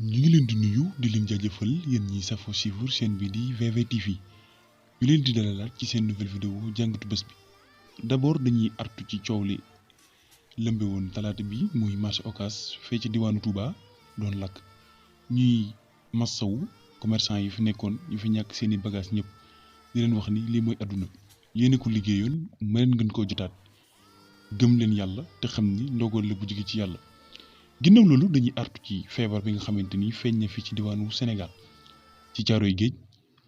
ñu ngi leen di nuyu di leen jaajëfal yéen ñi safoo suivre chaîne bi di VVTV ñu leen di dalalaat ci seen nouvelle vidéo jàngatu bés bi d'abord dañuy artu ci coow li lëmbe woon talaata bi muy marché Ocass fee ci diwaanu Touba doon lakk ñuy massawu commerçant yi fi nekkoon ñu fi ñàkk seeni bagage ñëpp di leen wax ni lii mooy àdduna yéen ko liggéeyoon mëneen ngeen koo jotaat gëm leen yàlla te xam ni ndogal la bu jóge ci yàlla. ginnaaw loolu dañuy artu ci feebar bi nga xamante ni feeñ na fi ci diwaanu Sénégal ci Caaroy géej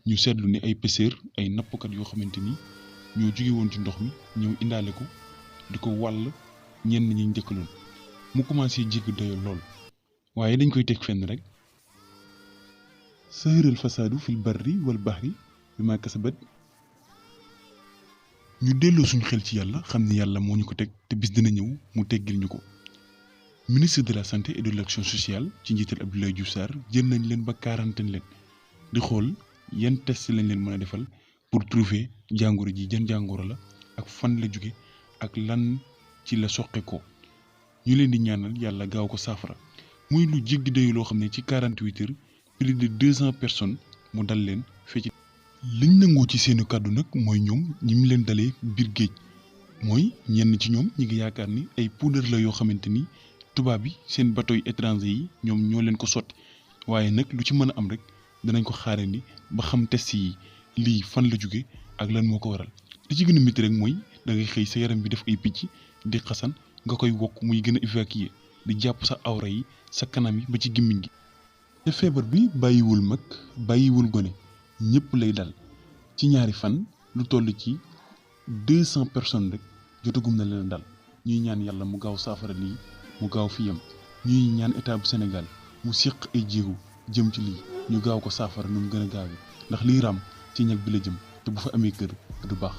ñu seetlu ne ay pêcheurs ay nappkat yoo xamante ni ñoo jóge woon ci ndox mi ñëw indaale ko di ko wàll ñenn ñi njëkkaloon mu commencé jéggi doyo lool waaye dañ koy teg fenn rek sahiral fasaadu fil barri wal bahri bi ma kasabat ñu delloo suñu xel ci yàlla xam ni yàlla moo ñu ko teg te bis dina ñëw mu teggil ñu ko. ministre de la santé et de l'action sociale ci njiital Abdoulaye Diouf Sarr jël nañ leen ba quarantaine leen di xool yan test lañ leen mën a defal pour trouver jàngoro ji jan jàngoro la ak fan la jóge ak lan ci la soqe ko ñu leen di ñaanal yàlla gaaw ko saafara muy lu jéggi dayu loo xam ne ci 48 heures plus de 200 personnes mu dal leen fee ci liñ nangoo ci seeni kàddu nag mooy ñoom ñi mu leen dalee biir géej mooy ñenn ci ñoom ñi ngi yaakaar ni ay poudre la yoo xamante ni tubaab bi seen bateau yi étranger yi ñoom ñoo leen ko sotti waaye nag lu ci mën a am rek danañ ko xaarandi ba xam test yi lii fan la jóge ak lan moo ko waral li ci gën a métti rek mooy da ngay xëy sa yaram bi def ay picc di xasan nga koy wokk muy gën a évacuer di jàpp sa awra yi sa kanam yi ba ci gémmiñ gi te feebar bi bàyyiwul mag bàyyiwul gone ñëpp lay dal ci ñaari fan lu toll ci 200 personnes rek jotagum na leen dal ñuy ñaan yàlla mu gaaw saafara lii mu gaaw fi yam ñuy ñaan état bu Sénégal mu séq ay jéego jëm ci lii ñu gaaw ko saafara nu mu gën a gaawee ndax liy raam ci ñag bi la jëm te bu fa amee kër du baax.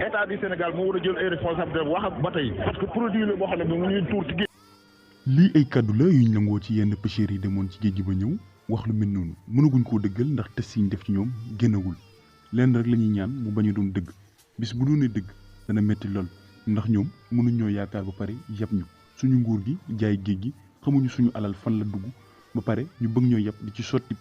état du Sénégal moo war a jël ay responsabilités wax ak ba tey parce que produit la boo xam ne bi mu ñuy tuur ci géej. lii ay kaddu la yuñ langoo ci yenn pêcheurs yi demoon ci géej gi ba ñëw wax lu mel noonu mënaguñ koo dëggal ndax test yi ñu def ci ñoom génnagul lenn rek la ñuy ñaan mu bañ a doon dëgg bis bu doonee dëgg dana metti lool ndax ñoom mënuñ ñoo yaakaar ba pare yab ñu. suñu nguur gi jaay géej gi xamuñu suñu alal fan la dugg ba pare ñu bëgg ñoo yàpp di ci sotti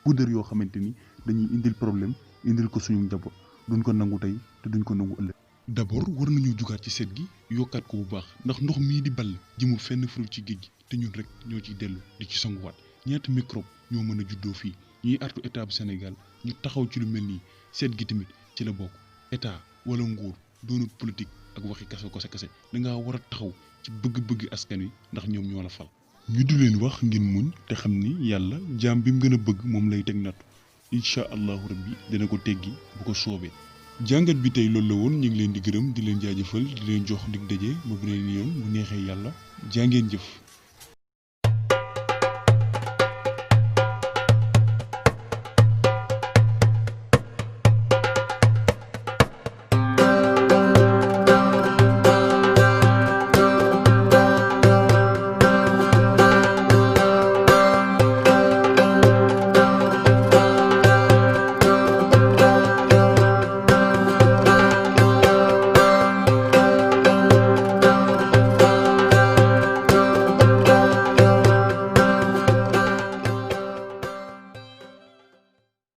poudre yoo xamante ni dañuy indil problème indil ko suñu njaboot duñ ko nangu tey te duñ ko nangu ëllëg. d'abord war nañu jugaat ci seet gi yokkaat ko bu baax ndax ndox mii di ball jëmul fenn furul ci géej gi te ñun rek ñoo ciy dellu di ci sanguwaat ñaata microbe ñoo mën a juddoo fii ñuy artu état bu Sénégal ñu taxaw ci lu mel nii seet gi tamit ci la bokk état wala nguur doonut politique ak waxi kase da ngaa war a taxaw ci bëgg-bëgg askan wi ndax ñoom ñoo la fal. ñu di leen wax ngeen muñ te xam ni yàlla jaam bi mu gën a bëgg moom lay teg nattu incha allahu rabbi dina ko teggi bu ko soobee. jàngat bi tey loolu la woon ñu ngi leen di gërëm di leen jaajëfal di leen jox dig daje ba beneen yoon bu neexee yàlla jaa ngeen jëf.